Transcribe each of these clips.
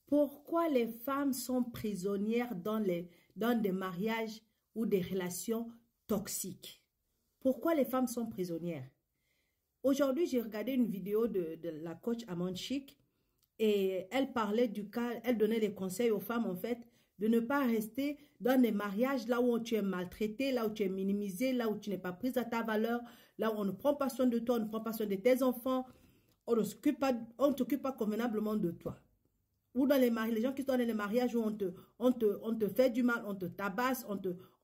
Pourquoi les femmes sont prisonnières dans des mariages ou des relations toxiques? Pourquoi les femmes sont prisonnières? Aujourd'hui, j'ai regardé une vidéo de la coach Amande Chic et elle parlait du cas, elle donnait des conseils aux femmes en fait de ne pas rester dans des mariages là où tu es maltraité, là où tu es minimisé, là où tu n'es pas prise à ta valeur, là où on ne prend pas soin de toi, on ne prend pas soin de tes enfants, on ne t'occupe pas convenablement de toi. Ou dans les mariages, les gens qui sont dans les mariages où on te fait du mal, on te tabasse,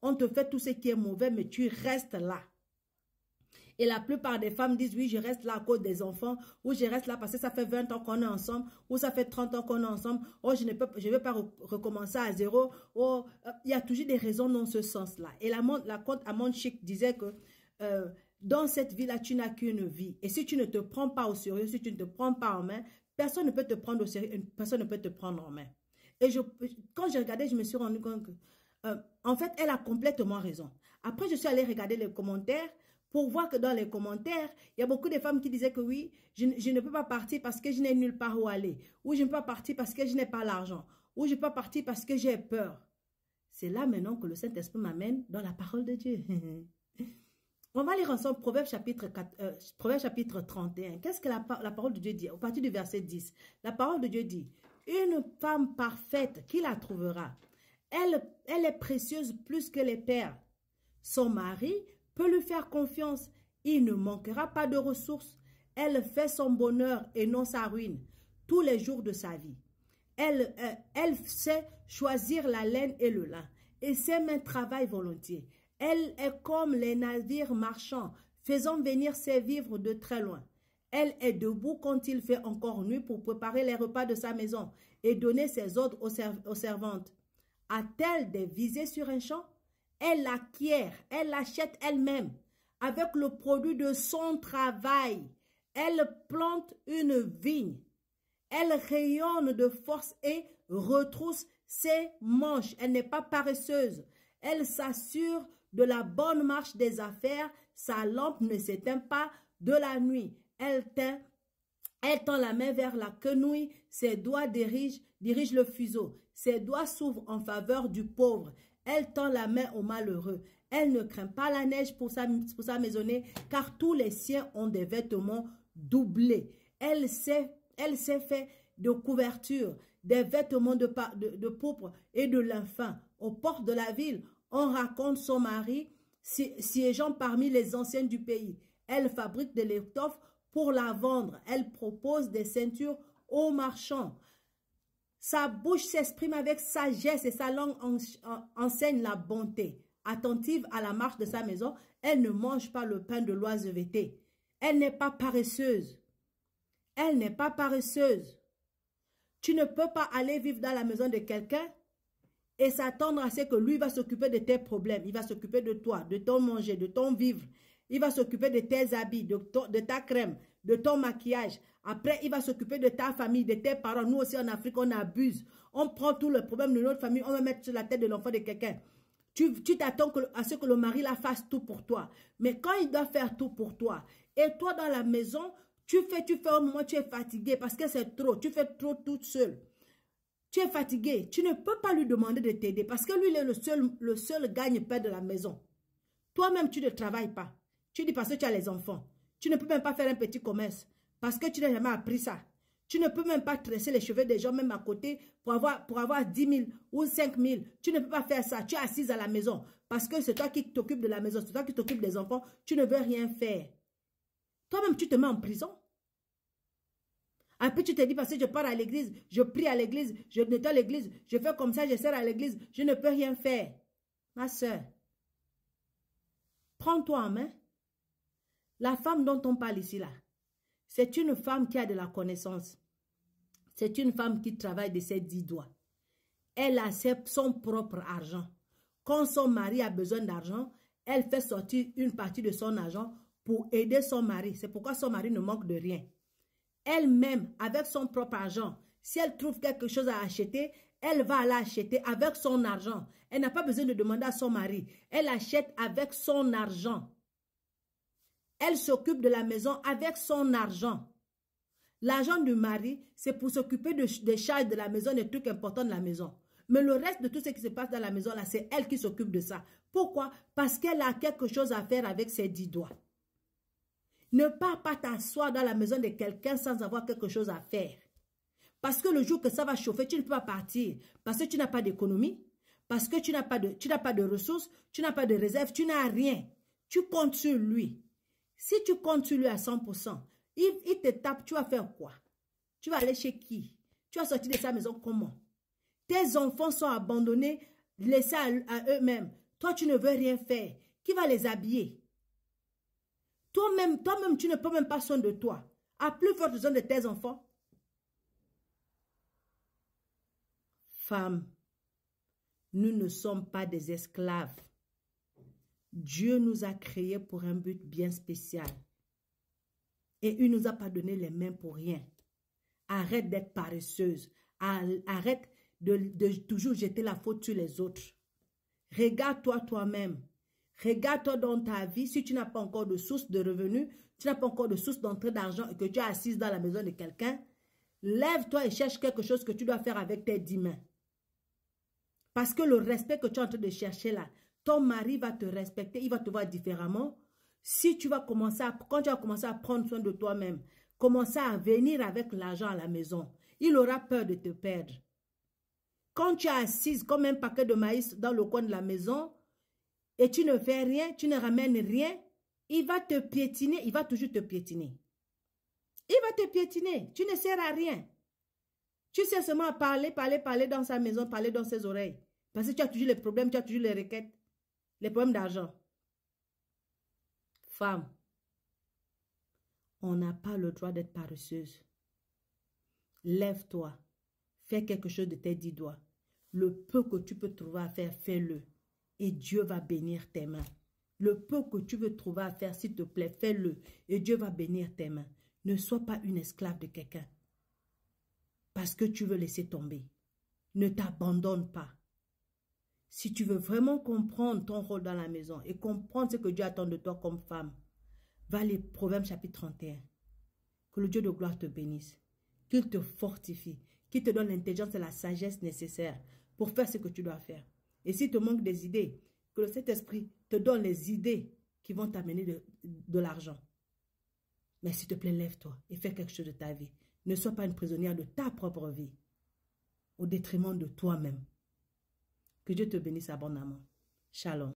on te fait tout ce qui est mauvais, mais tu restes là. Et la plupart des femmes disent, oui, je reste là à cause des enfants, ou je reste là parce que ça fait 20 ans qu'on est ensemble, ou ça fait 30 ans qu'on est ensemble, oh, je ne vais pas recommencer à zéro, oh, il y a toujours des raisons dans ce sens-là. Et la coach Amande Chic disait que dans cette vie-là, tu n'as qu'une vie. Et si tu ne te prends pas au sérieux, si tu ne te prends pas en main, personne ne peut te prendre au sérieux, personne ne peut te prendre en main. Et quand j'ai regardé, je me suis rendu compte que, en fait, elle a complètement raison. Après, je suis allée regarder les commentaires pour voir que dans les commentaires, il y a beaucoup de femmes qui disaient que oui, je ne peux pas partir parce que je n'ai nulle part où aller. Ou je ne peux pas partir parce que je n'ai pas l'argent. Ou je ne peux pas partir parce que j'ai peur. C'est là maintenant que le Saint-Esprit m'amène dans la parole de Dieu. On va lire ensemble Proverbe chapitre 31. Qu'est-ce que la parole de Dieu dit? Au partir du verset 10. La parole de Dieu dit, une femme parfaite, qui la trouvera? Elle est précieuse plus que les perles. Son mari peut lui faire confiance. Il ne manquera pas de ressources. Elle fait son bonheur et non sa ruine tous les jours de sa vie. Elle sait choisir la laine et le lin et ses mains travaillent volontiers. Elle est comme les navires marchands, faisant venir ses vivres de très loin. Elle est debout quand il fait encore nuit pour préparer les repas de sa maison et donner ses ordres aux servantes. A-t-elle des visées sur un champ? Elle l'acquiert, elle l'achète elle-même avec le produit de son travail. Elle plante une vigne. Elle rayonne de force et retrousse ses manches. Elle n'est pas paresseuse. Elle s'assure de la bonne marche des affaires. Sa lampe ne s'éteint pas de la nuit. Elle tend la main vers la quenouille. Ses doigts dirigent le fuseau. Ses doigts s'ouvrent en faveur du pauvre. Elle tend la main au malheureux. Elle ne craint pas la neige pour sa maisonnée, car tous les siens ont des vêtements doublés. Elle s'est fait de couverture, des vêtements de pourpre et de lin fin. Aux portes de la ville, on raconte son mari siégeant parmi les anciennes du pays. Elle fabrique de l'étoffe pour la vendre. Elle propose des ceintures aux marchands. Sa bouche s'exprime avec sagesse et sa langue enseigne la bonté. Attentive à la marche de sa maison, elle ne mange pas le pain de l'oiseveté. Elle n'est pas paresseuse. Elle n'est pas paresseuse. Tu ne peux pas aller vivre dans la maison de quelqu'un et s'attendre à ce que lui va s'occuper de tes problèmes. Il va s'occuper de toi, de ton manger, de ton vivre. Il va s'occuper de tes habits, de ta crème, de ton maquillage. Après, il va s'occuper de ta famille, de tes parents. Nous aussi en Afrique, on abuse. On prend tout le problème de notre famille, on va mettre sur la tête de l'enfant de quelqu'un. Tu t'attends à ce que le mari la fasse tout pour toi. Mais quand il doit faire tout pour toi, et toi dans la maison, tu fais au moment où tu es fatigué parce que c'est trop. Tu fais trop toute seule. Tu es fatigué. Tu ne peux pas lui demander de t'aider parce que lui, il est le seul gagne-pain de la maison. Toi-même, tu ne travailles pas. Tu dis parce que tu as les enfants. Tu ne peux même pas faire un petit commerce parce que tu n'as jamais appris ça. Tu ne peux même pas tresser les cheveux des gens même à côté pour avoir 10 000 ou 5 000. Tu ne peux pas faire ça. Tu es assise à la maison parce que c'est toi qui t'occupes de la maison. C'est toi qui t'occupes des enfants. Tu ne veux rien faire. Toi-même, tu te mets en prison. Après, tu te dis parce que je pars à l'église, je prie à l'église, je nettoie l'église, je fais comme ça, je sers à l'église, je ne peux rien faire. Ma soeur, prends-toi en main. La femme dont on parle ici, là, c'est une femme qui a de la connaissance. C'est une femme qui travaille de ses 10 doigts. Elle a son propre argent. Quand son mari a besoin d'argent, elle fait sortir une partie de son argent pour aider son mari. C'est pourquoi son mari ne manque de rien. Elle-même, avec son propre argent, si elle trouve quelque chose à acheter, elle va l'acheter avec son argent. Elle n'a pas besoin de demander à son mari. Elle achète avec son argent. Elle s'occupe de la maison avec son argent. L'argent du mari, c'est pour s'occuper des charges de la maison, des trucs importants de la maison. Mais le reste de tout ce qui se passe dans la maison, là, c'est elle qui s'occupe de ça. Pourquoi? Parce qu'elle a quelque chose à faire avec ses 10 doigts. Ne pars pas t'asseoir dans la maison de quelqu'un sans avoir quelque chose à faire. Parce que le jour que ça va chauffer, tu ne peux pas partir. Parce que tu n'as pas d'économie. Parce que tu n'as pas de ressources. Tu n'as pas de réserve. Tu n'as rien. Tu comptes sur lui. Si tu comptes sur lui à 100%, il te tape, tu vas faire quoi? Tu vas aller chez qui? Tu vas sortir de sa maison comment? Tes enfants sont abandonnés, laissés à eux-mêmes. Toi, tu ne veux rien faire. Qui va les habiller? Toi-même, tu ne peux même pas soin de toi. À plus forte raison de tes enfants. Femmes, nous ne sommes pas des esclaves. Dieu nous a créés pour un but bien spécial. Et il ne nous a pas donné les mains pour rien. Arrête d'être paresseuse. Arrête de toujours jeter la faute sur les autres. Regarde-toi toi-même. Regarde-toi dans ta vie. Si tu n'as pas encore de source de revenus, tu n'as pas encore de source d'entrée d'argent et que tu es assise dans la maison de quelqu'un, lève-toi et cherche quelque chose que tu dois faire avec tes 10 mains. Parce que le respect que tu es en train de chercher là, ton mari va te respecter, il va te voir différemment. Si tu vas commencer quand tu vas commencer à prendre soin de toi-même, commencer à venir avec l'argent à la maison, il aura peur de te perdre. Quand tu es assise comme un paquet de maïs dans le coin de la maison et tu ne fais rien, tu ne ramènes rien, il va te piétiner, il va toujours te piétiner. Il va te piétiner, tu ne sers à rien. Tu sais seulement parler dans sa maison, parler dans ses oreilles. Parce que tu as toujours les problèmes, tu as toujours les requêtes, les problèmes d'argent. Femme, on n'a pas le droit d'être paresseuse. Lève-toi, fais quelque chose de tes 10 doigts. Le peu que tu peux trouver à faire, fais-le. Et Dieu va bénir tes mains. Le peu que tu veux trouver à faire, s'il te plaît, fais-le. Et Dieu va bénir tes mains. Ne sois pas une esclave de quelqu'un. Parce que tu veux laisser tomber. Ne t'abandonne pas. Si tu veux vraiment comprendre ton rôle dans la maison et comprendre ce que Dieu attend de toi comme femme, va lire Proverbes chapitre 31. Que le Dieu de gloire te bénisse. Qu'il te fortifie. Qu'il te donne l'intelligence et la sagesse nécessaires pour faire ce que tu dois faire. Et s'il te manque des idées, que le Saint-Esprit te donne les idées qui vont t'amener de l'argent. Mais s'il te plaît, lève-toi et fais quelque chose de ta vie. Ne sois pas une prisonnière de ta propre vie, au détriment de toi-même. Que Dieu te bénisse abondamment. Shalom.